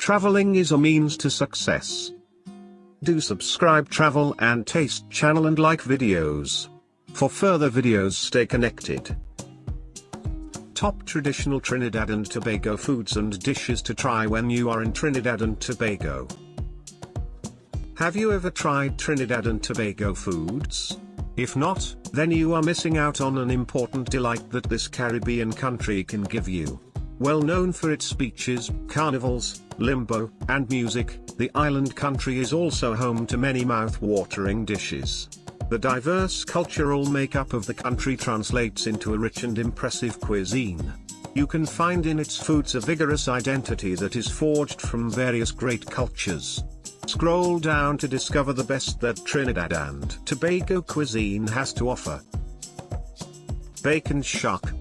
Traveling is a means to success. Do subscribe Travel and Taste channel and like videos. For further videos, stay connected. Top traditional Trinidad and Tobago foods and dishes to try when you are in Trinidad and Tobago. Have you ever tried Trinidad and Tobago foods? If not, then you are missing out on an important delight that this Caribbean country can give you. Well known for its beaches, carnivals, limbo, and music, the island country is also home to many mouth-watering dishes. The diverse cultural makeup of the country translates into a rich and impressive cuisine. You can find in its foods a vigorous identity that is forged from various great cultures. Scroll down to discover the best that Trinidad and Tobago cuisine has to offer. Bacon shuck.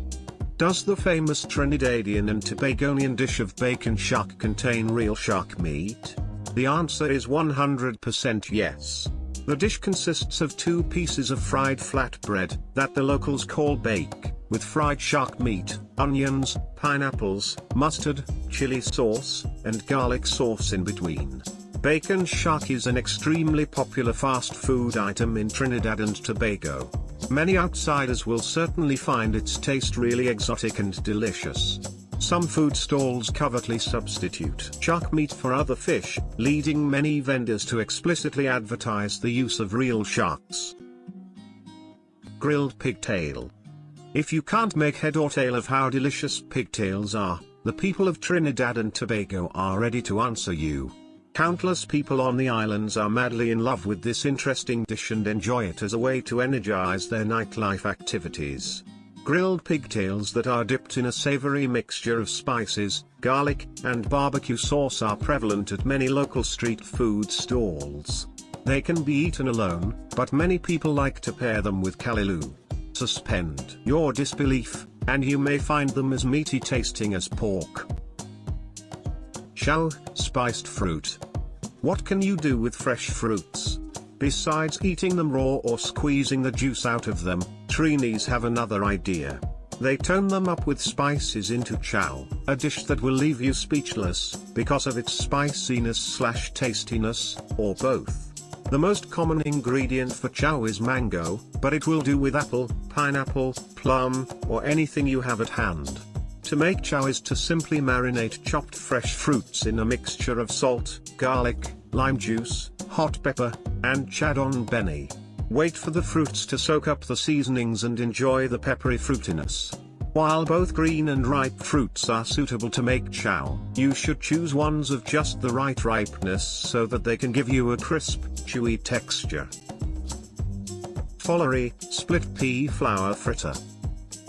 Does the famous Trinidadian and Tobagonian dish of bacon shuck contain real shuck meat? The answer is 100% yes. The dish consists of 2 pieces of fried flatbread, that the locals call bake, with fried shuck meat, onions, pineapples, mustard, chili sauce, and garlic sauce in between. Bacon shuck is an extremely popular fast food item in Trinidad and Tobago. Many outsiders will certainly find its taste really exotic and delicious. Some food stalls covertly substitute shuck meat for other fish, leading many vendors to explicitly advertise the use of real shucks. Grilled pigtail. If you can't make head or tail of how delicious pigtails are, the people of Trinidad and Tobago are ready to answer you. Countless people on the islands are madly in love with this interesting dish and enjoy it as a way to energize their nightlife activities. Grilled pigtails that are dipped in a savory mixture of spices, garlic, and barbecue sauce are prevalent at many local street food stalls. They can be eaten alone, but many people like to pair them with callaloo. Suspend your disbelief, and you may find them as meaty tasting as pork. Chow, spiced fruit. What can you do with fresh fruits? Besides eating them raw or squeezing the juice out of them, Trinis have another idea. They tone them up with spices into chow, a dish that will leave you speechless, because of its spiciness/tastiness, or both. The most common ingredient for chow is mango, but it will do with apple, pineapple, plum, or anything you have at hand. To make chow is to simply marinate chopped fresh fruits in a mixture of salt, garlic, lime juice, hot pepper, and chadon beni. Wait for the fruits to soak up the seasonings and enjoy the peppery fruitiness. While both green and ripe fruits are suitable to make chow, you should choose ones of just the right ripeness so that they can give you a crisp, chewy texture. Pholourie, split pea flour fritter.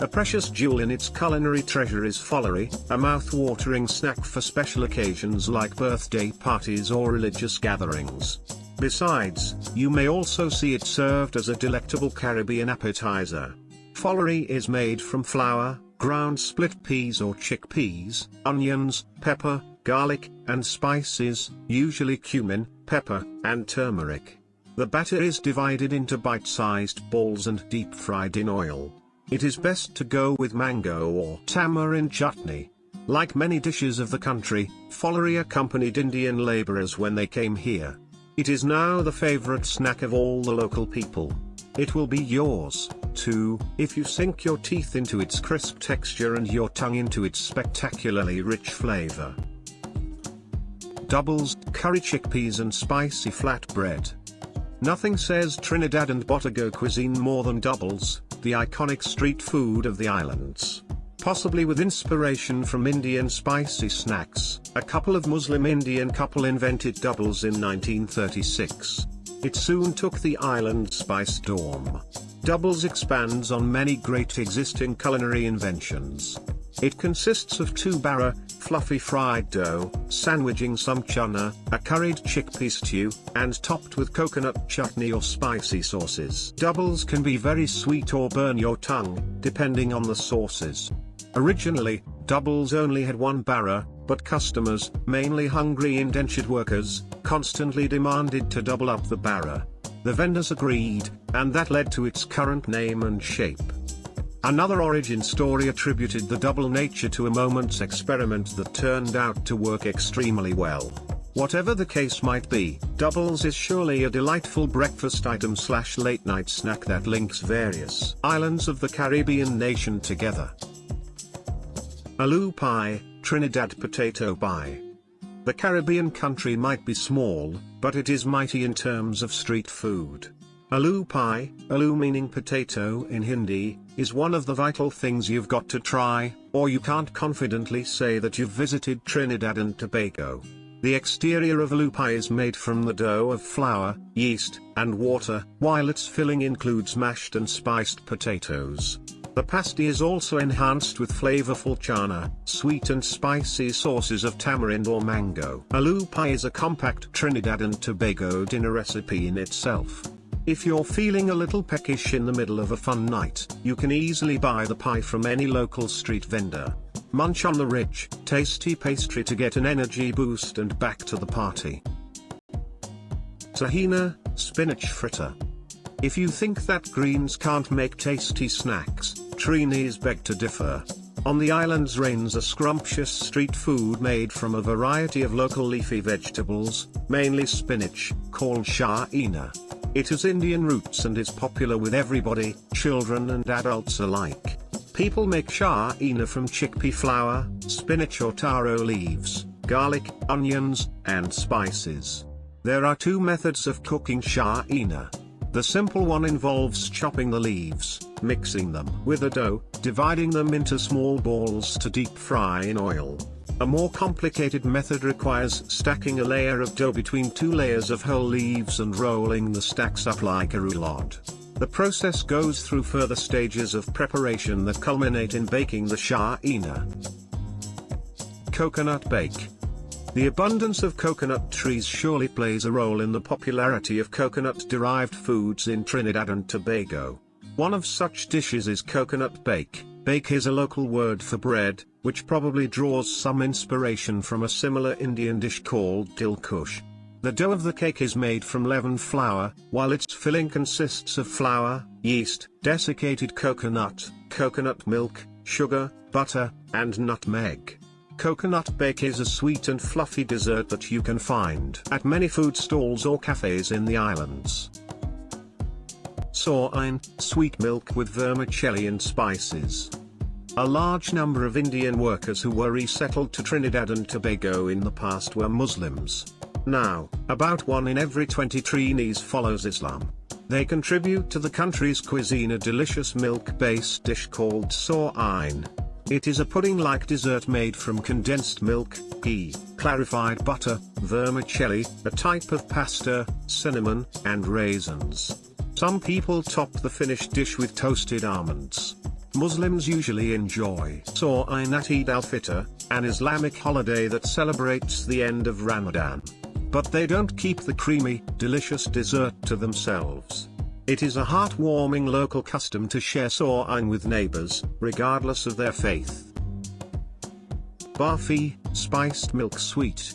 A precious jewel in its culinary treasure is Pholourie, a mouth-watering snack for special occasions like birthday parties or religious gatherings. Besides, you may also see it served as a delectable Caribbean appetizer. Pholourie is made from flour, ground split peas or chickpeas, onions, pepper, garlic, and spices, usually cumin, pepper, and turmeric. The batter is divided into bite-sized balls and deep-fried in oil. It is best to go with mango or tamarind chutney. Like many dishes of the country, Pholourie accompanied Indian laborers when they came here. It is now the favorite snack of all the local people. It will be yours, too, if you sink your teeth into its crisp texture and your tongue into its spectacularly rich flavor. Doubles, curry chickpeas and spicy flatbread. Nothing says Trinidad and Tobago cuisine more than doubles, the iconic street food of the islands. Possibly with inspiration from Indian spicy snacks, a couple of Muslim Indian couple invented doubles in 1936. It soon took the islands by storm. Doubles expands on many great existing culinary inventions. It consists of 2 bara, fluffy fried dough, sandwiching some chana, a curried chickpea stew, and topped with coconut chutney or spicy sauces. Doubles can be very sweet or burn your tongue, depending on the sauces. Originally, doubles only had 1 bara, but customers, mainly hungry indentured workers, constantly demanded to double up the bara. The vendors agreed, and that led to its current name and shape. Another origin story attributed the double nature to a moment's experiment that turned out to work extremely well. Whatever the case might be, doubles is surely a delightful breakfast item / late night snack that links various islands of the Caribbean nation together. Aloo pie, Trinidad potato pie. The Caribbean country might be small, but it is mighty in terms of street food. Aloo pie, aloo meaning potato in Hindi, is one of the vital things you've got to try, or you can't confidently say that you've visited Trinidad and Tobago. The exterior of aloo pie is made from the dough of flour, yeast, and water, while its filling includes mashed and spiced potatoes. The pasty is also enhanced with flavorful chana, sweet and spicy sauces of tamarind or mango. Aloo pie is a compact Trinidad and Tobago dinner recipe in itself. If you're feeling a little peckish in the middle of a fun night, you can easily buy the pie from any local street vendor. Munch on the rich, tasty pastry to get an energy boost and back to the party. Saheena, spinach fritter. If you think that greens can't make tasty snacks, Trinis beg to differ. On the islands reigns a scrumptious street food made from a variety of local leafy vegetables, mainly spinach, called Saheena. It has Indian roots and is popular with everybody, children and adults alike. People make Saheena from chickpea flour, spinach or taro leaves, garlic, onions, and spices. There are two methods of cooking Saheena. The simple one involves chopping the leaves, mixing them with the dough, dividing them into small balls to deep fry in oil. A more complicated method requires stacking a layer of dough between two layers of whole leaves and rolling the stacks up like a roulade. The process goes through further stages of preparation that culminate in baking the Saheena. Coconut bake. The abundance of coconut trees surely plays a role in the popularity of coconut-derived foods in Trinidad and Tobago. One of such dishes is coconut bake. Bake is a local word for bread, which probably draws some inspiration from a similar Indian dish called dil kush. The dough of the cake is made from leavened flour, while its filling consists of flour, yeast, desiccated coconut, coconut milk, sugar, butter, and nutmeg. Coconut bake is a sweet and fluffy dessert that you can find at many food stalls or cafes in the islands. Sawine, sweet milk with vermicelli and spices. A large number of Indian workers who were resettled to Trinidad and Tobago in the past were Muslims. Now, about 1 in every 20 Trinis follows Islam. They contribute to the country's cuisine a delicious milk-based dish called Sawine. It is a pudding-like dessert made from condensed milk, ghee, clarified butter, vermicelli, a type of pasta, cinnamon, and raisins. Some people top the finished dish with toasted almonds. Muslims usually enjoy Sawine at Eid al-Fitr, an Islamic holiday that celebrates the end of Ramadan. But they don't keep the creamy, delicious dessert to themselves. It is a heartwarming local custom to share Sawine with neighbors, regardless of their faith. Barfi, spiced milk sweet.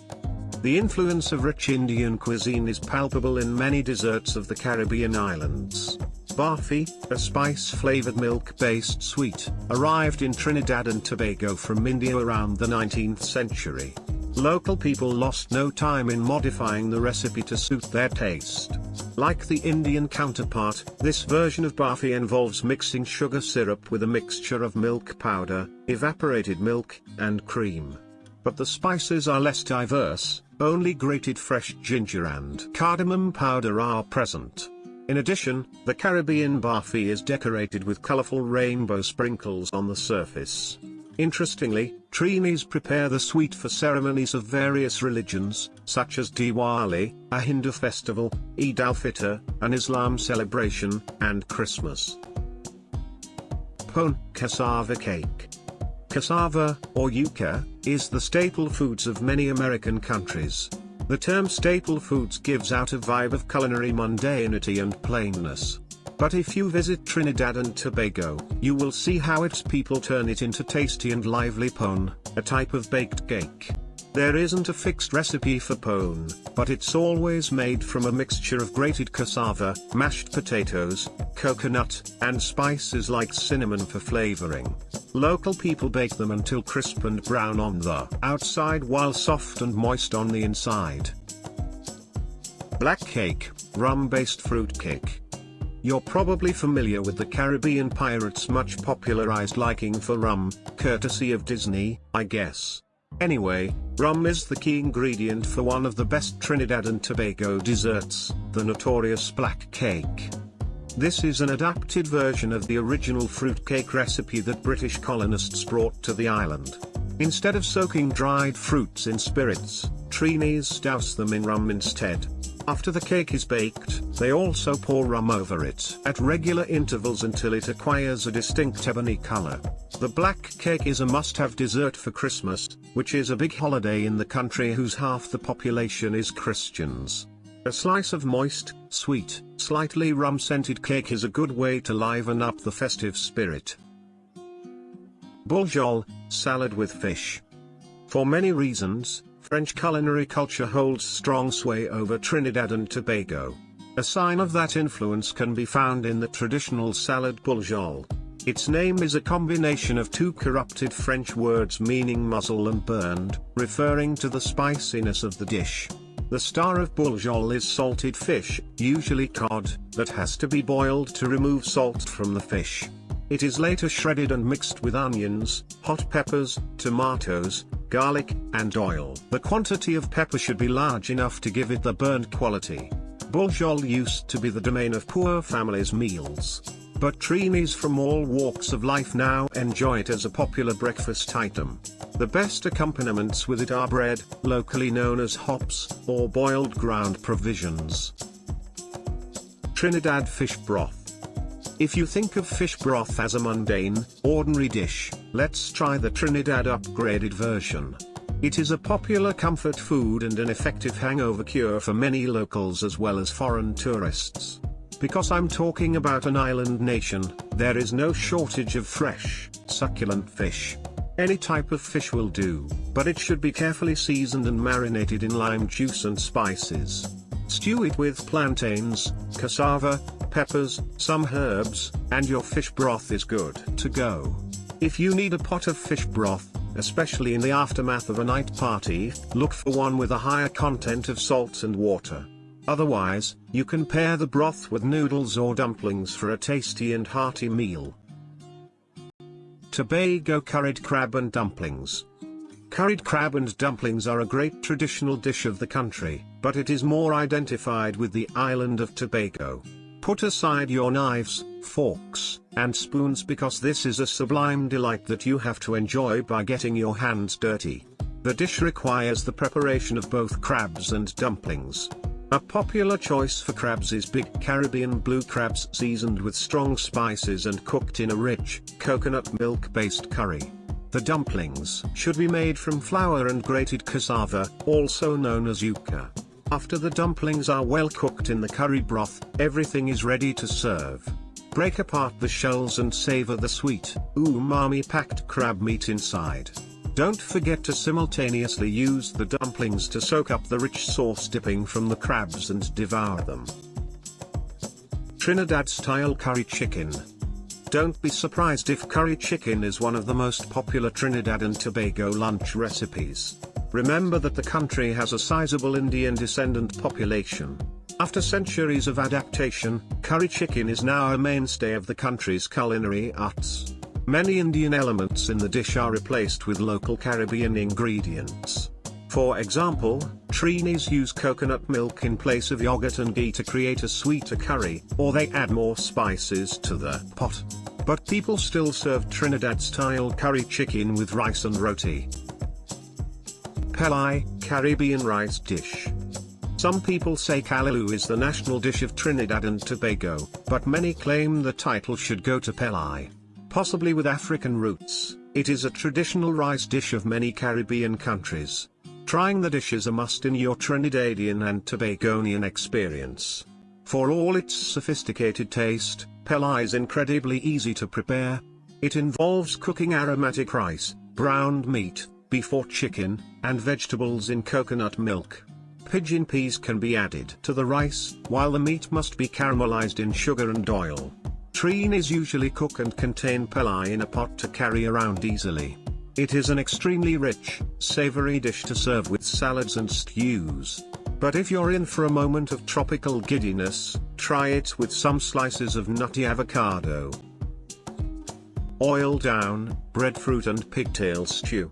The influence of rich Indian cuisine is palpable in many desserts of the Caribbean islands. Barfi, a spice-flavored milk-based sweet, arrived in Trinidad and Tobago from India around the 19th century. Local people lost no time in modifying the recipe to suit their taste. Like the Indian counterpart, this version of Barfi involves mixing sugar syrup with a mixture of milk powder, evaporated milk, and cream. But the spices are less diverse, only grated fresh ginger and cardamom powder are present. In addition, the Caribbean Barfi is decorated with colorful rainbow sprinkles on the surface. Interestingly, Trinis prepare the sweet for ceremonies of various religions, such as Diwali, a Hindu festival, Eid al-Fitr, an Islam celebration, and Christmas. Pone, cassava cake. Cassava, or yuca, is the staple foods of many American countries. The term staple foods gives out a vibe of culinary mundanity and plainness. But if you visit Trinidad and Tobago, you will see how its people turn it into tasty and lively pone, a type of baked cake. There isn't a fixed recipe for pone, but it's always made from a mixture of grated cassava, mashed potatoes, coconut, and spices like cinnamon for flavoring. Local people bake them until crisp and brown on the outside while soft and moist on the inside. Black cake, rum-based fruitcake. You're probably familiar with the Caribbean pirates' much popularized liking for rum, courtesy of Disney, I guess. Anyway, rum is the key ingredient for one of the best Trinidad and Tobago desserts, the notorious black cake. This is an adapted version of the original fruitcake recipe that British colonists brought to the island. Instead of soaking dried fruits in spirits, Trinis douse them in rum instead. After the cake is baked, they also pour rum over it at regular intervals until it acquires a distinct ebony color. The black cake is a must-have dessert for Christmas, which is a big holiday in the country whose half the population is Christians. A slice of moist, sweet, slightly rum-scented cake is a good way to liven up the festive spirit. Buljol, salad with fish. For many reasons, French culinary culture holds strong sway over Trinidad and Tobago. A sign of that influence can be found in the traditional salad buljol. Its name is a combination of two corrupted French words meaning muzzle and burned, referring to the spiciness of the dish. The star of buljol is salted fish, usually cod, that has to be boiled to remove salt from the fish. It is later shredded and mixed with onions, hot peppers, tomatoes, garlic, and oil. The quantity of pepper should be large enough to give it the burnt quality. Buljol used to be the domain of poor families' meals, but Trinis from all walks of life now enjoy it as a popular breakfast item. The best accompaniments with it are bread, locally known as hops, or boiled ground provisions. Trinidad fish broth. If you think of fish broth as a mundane, ordinary dish, let's try the Trinidad upgraded version. It is a popular comfort food and an effective hangover cure for many locals as well as foreign tourists. Because I'm talking about an island nation, there is no shortage of fresh, succulent fish. Any type of fish will do, but it should be carefully seasoned and marinated in lime juice and spices. Stew it with plantains, cassava, peppers, some herbs, and your fish broth is good to go. If you need a pot of fish broth, especially in the aftermath of a night party, look for one with a higher content of salt and water. Otherwise, you can pair the broth with noodles or dumplings for a tasty and hearty meal. Tobago curried crab and dumplings. Curried crab and dumplings are a great traditional dish of the country, but it is more identified with the island of Tobago. Put aside your knives, forks, and spoons because this is a sublime delight that you have to enjoy by getting your hands dirty. The dish requires the preparation of both crabs and dumplings. A popular choice for crabs is big Caribbean blue crabs seasoned with strong spices and cooked in a rich, coconut milk-based curry. The dumplings should be made from flour and grated cassava, also known as yuca. After the dumplings are well cooked in the curry broth, everything is ready to serve. Break apart the shells and savor the sweet, umami-packed crab meat inside. Don't forget to simultaneously use the dumplings to soak up the rich sauce dipping from the crabs and devour them. Trinidad-style curry chicken. Don't be surprised if curry chicken is one of the most popular Trinidad and Tobago lunch recipes. Remember that the country has a sizable Indian descendant population. After centuries of adaptation, curry chicken is now a mainstay of the country's culinary arts. Many Indian elements in the dish are replaced with local Caribbean ingredients. For example, Trinis use coconut milk in place of yogurt and ghee to create a sweeter curry, or they add more spices to the pot. But people still serve Trinidad-style curry chicken with rice and roti. Pelau, Caribbean rice dish. Some people say Callaloo is the national dish of Trinidad and Tobago, but many claim the title should go to Pelau. Possibly with African roots, it is a traditional rice dish of many Caribbean countries. Trying the dish is a must in your Trinidadian and Tobagonian experience. For all its sophisticated taste, Pelau is incredibly easy to prepare. It involves cooking aromatic rice, browned meat, beef or chicken, and vegetables in coconut milk. Pigeon peas can be added to the rice, while the meat must be caramelized in sugar and oil. Trinis usually cook and contain Pelau in a pot to carry around easily. It is an extremely rich, savory dish to serve with salads and stews. But if you're in for a moment of tropical giddiness, try it with some slices of nutty avocado. Oil down, breadfruit and pigtail stew.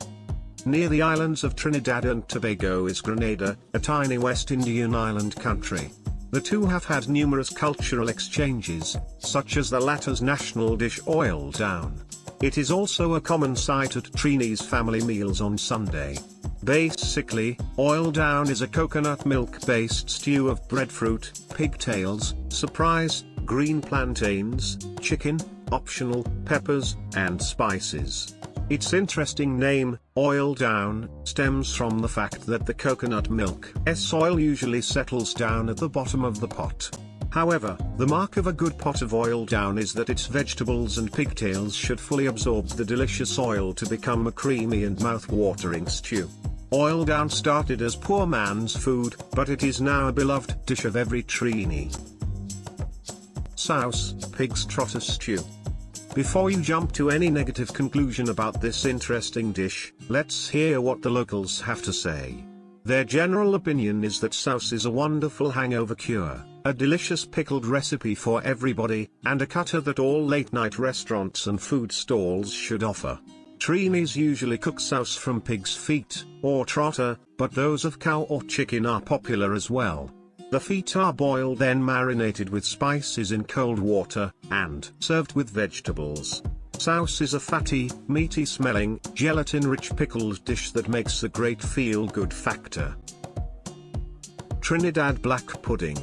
Near the islands of Trinidad and Tobago is Grenada, a tiny West Indian island country. The two have had numerous cultural exchanges, such as the latter's national dish oil down. It is also a common sight at Trini's family meals on Sunday. Basically, oil down is a coconut milk-based stew of breadfruit, pigtails, surprise, green plantains, chicken, optional, peppers, and spices. Its interesting name, oil down, stems from the fact that the coconut milk's oil usually settles down at the bottom of the pot. However, the mark of a good pot of oil down is that its vegetables and pigtails should fully absorb the delicious oil to become a creamy and mouth-watering stew. Oil down started as poor man's food, but it is now a beloved dish of every Trini. Souse, pig's trotter stew. Before you jump to any negative conclusion about this interesting dish, let's hear what the locals have to say. Their general opinion is that souse is a wonderful hangover cure, a delicious pickled recipe for everybody, and a cutter that all late-night restaurants and food stalls should offer. Trinis usually cook souse from pig's feet, or trotter, but those of cow or chicken are popular as well. The feet are boiled then marinated with spices in cold water, and served with vegetables. Souse is a fatty, meaty-smelling, gelatin-rich pickled dish that makes a great feel-good factor. Trinidad black pudding.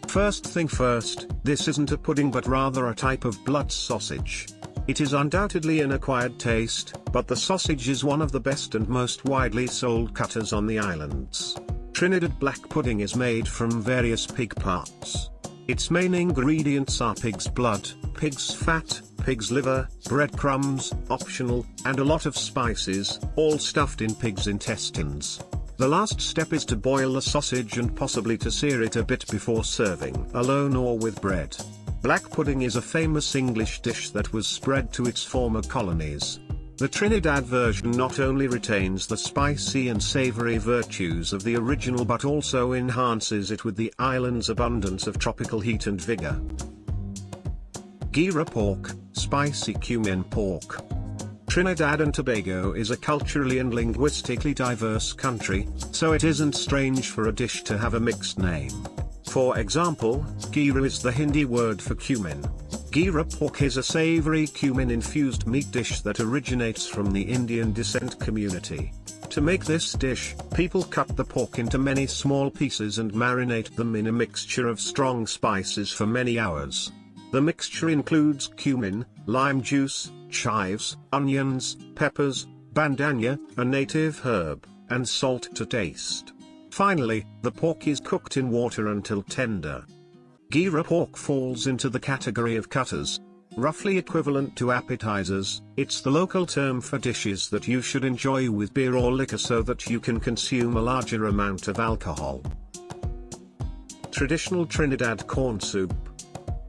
First thing first, this isn't a pudding but rather a type of blood sausage. It is undoubtedly an acquired taste, but the sausage is one of the best and most widely sold cutters on the islands. Trinidad black pudding is made from various pig parts. Its main ingredients are pig's blood, pig's fat, pig's liver, breadcrumbs, optional, and a lot of spices, all stuffed in pig's intestines. The last step is to boil the sausage and possibly to sear it a bit before serving, alone or with bread. Black pudding is a famous English dish that was spread to its former colonies. The Trinidad version not only retains the spicy and savory virtues of the original but also enhances it with the island's abundance of tropical heat and vigor. Geera pork, spicy cumin pork. Trinidad and Tobago is a culturally and linguistically diverse country, so it isn't strange for a dish to have a mixed name. For example, Geera is the Hindi word for cumin. Geera pork is a savory cumin-infused meat dish that originates from the Indian descent community. To make this dish, people cut the pork into many small pieces and marinate them in a mixture of strong spices for many hours. The mixture includes cumin, lime juice, chives, onions, peppers, bandanya, a native herb, and salt to taste. Finally, the pork is cooked in water until tender. Geera pork falls into the category of cutters. Roughly equivalent to appetizers, it's the local term for dishes that you should enjoy with beer or liquor so that you can consume a larger amount of alcohol. Traditional Trinidad corn soup.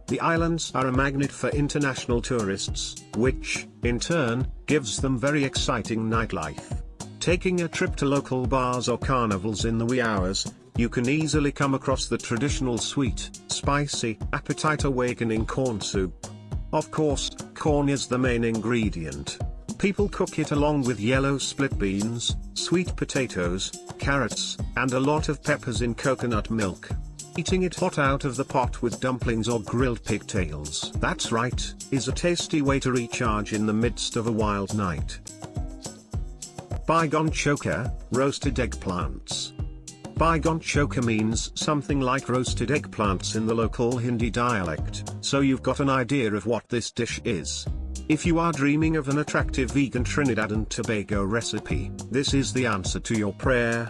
The islands are a magnet for international tourists, which, in turn, gives them very exciting nightlife. Taking a trip to local bars or carnivals in the wee hours, you can easily come across the traditional sweet, spicy, appetite-awakening corn soup. Of course, corn is the main ingredient. People cook it along with yellow split beans, sweet potatoes, carrots, and a lot of peppers in coconut milk. Eating it hot out of the pot with dumplings or grilled pigtails, that's right, is a tasty way to recharge in the midst of a wild night. Baigan Choka, roasted eggplants. Baigan Choka means something like roasted eggplants in the local Hindi dialect, so you've got an idea of what this dish is. If you are dreaming of an attractive vegan Trinidad and Tobago recipe, this is the answer to your prayer.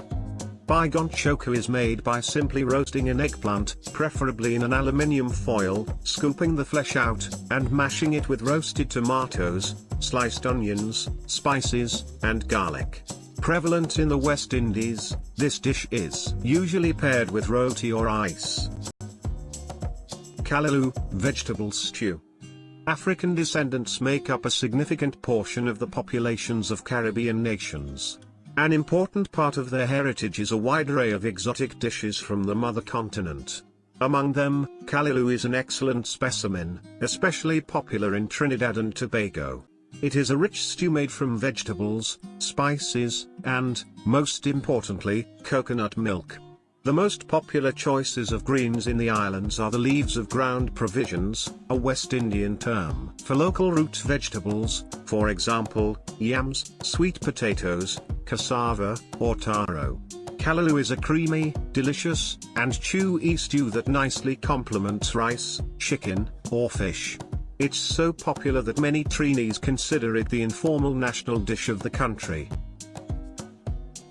Baigan Choka is made by simply roasting an eggplant, preferably in an aluminium foil, scooping the flesh out, and mashing it with roasted tomatoes, sliced onions, spices, and garlic. Prevalent in the West Indies, this dish is usually paired with roti or rice. Callaloo, vegetable stew. African descendants make up a significant portion of the populations of Caribbean nations. An important part of their heritage is a wide array of exotic dishes from the mother continent. Among them, callaloo is an excellent specimen, especially popular in Trinidad and Tobago. It is a rich stew made from vegetables, spices, and, most importantly, coconut milk. The most popular choices of greens in the islands are the leaves of ground provisions, a West Indian term for local root vegetables, for example, yams, sweet potatoes, cassava, or taro. Callaloo is a creamy, delicious, and chewy stew that nicely complements rice, chicken, or fish. It's so popular that many Trinis consider it the informal national dish of the country.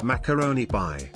Macaroni Pie.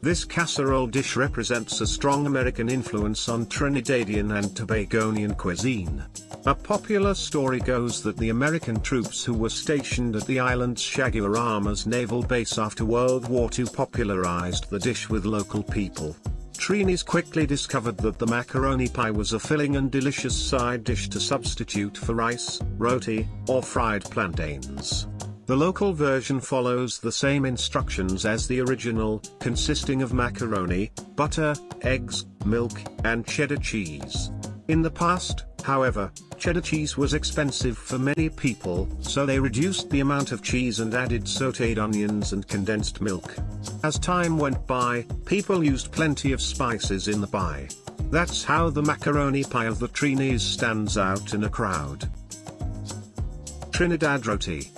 This casserole dish represents a strong American influence on Trinidadian and Tobagonian cuisine. A popular story goes that the American troops who were stationed at the island's Chaguaramas naval base after World War II popularized the dish with local people. Trinis quickly discovered that the macaroni pie was a filling and delicious side dish to substitute for rice, roti, or fried plantains. The local version follows the same instructions as the original, consisting of macaroni, butter, eggs, milk, and cheddar cheese. In the past, however, cheddar cheese was expensive for many people, so they reduced the amount of cheese and added sautéed onions and condensed milk. As time went by, people used plenty of spices in the pie. That's how the macaroni pie of the Trinis stands out in a crowd. Trinidad Roti.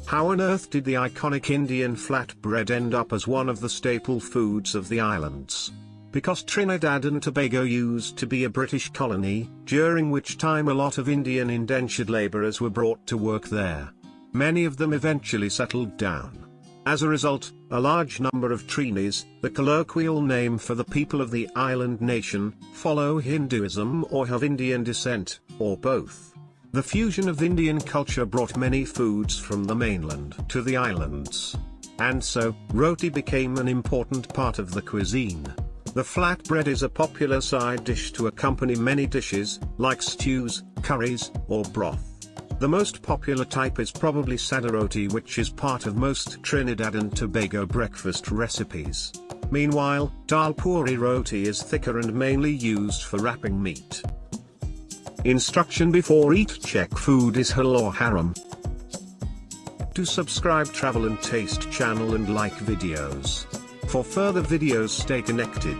How on earth did the iconic Indian flatbread end up as one of the staple foods of the islands? Because Trinidad and Tobago used to be a British colony, during which time a lot of Indian indentured laborers were brought to work there. Many of them eventually settled down. As a result, a large number of Trinis, the colloquial name for the people of the island nation, follow Hinduism or have Indian descent, or both. The fusion of Indian culture brought many foods from the mainland to the islands. And so, roti became an important part of the cuisine. The flatbread is a popular side dish to accompany many dishes, like stews, curries, or broth. The most popular type is probably sada roti, which is part of most Trinidad and Tobago breakfast recipes. Meanwhile, dal puri roti is thicker and mainly used for wrapping meat. Instruction before eat: check food is halal or haram. Do subscribe Travel and Taste channel and like videos. For further videos, stay connected.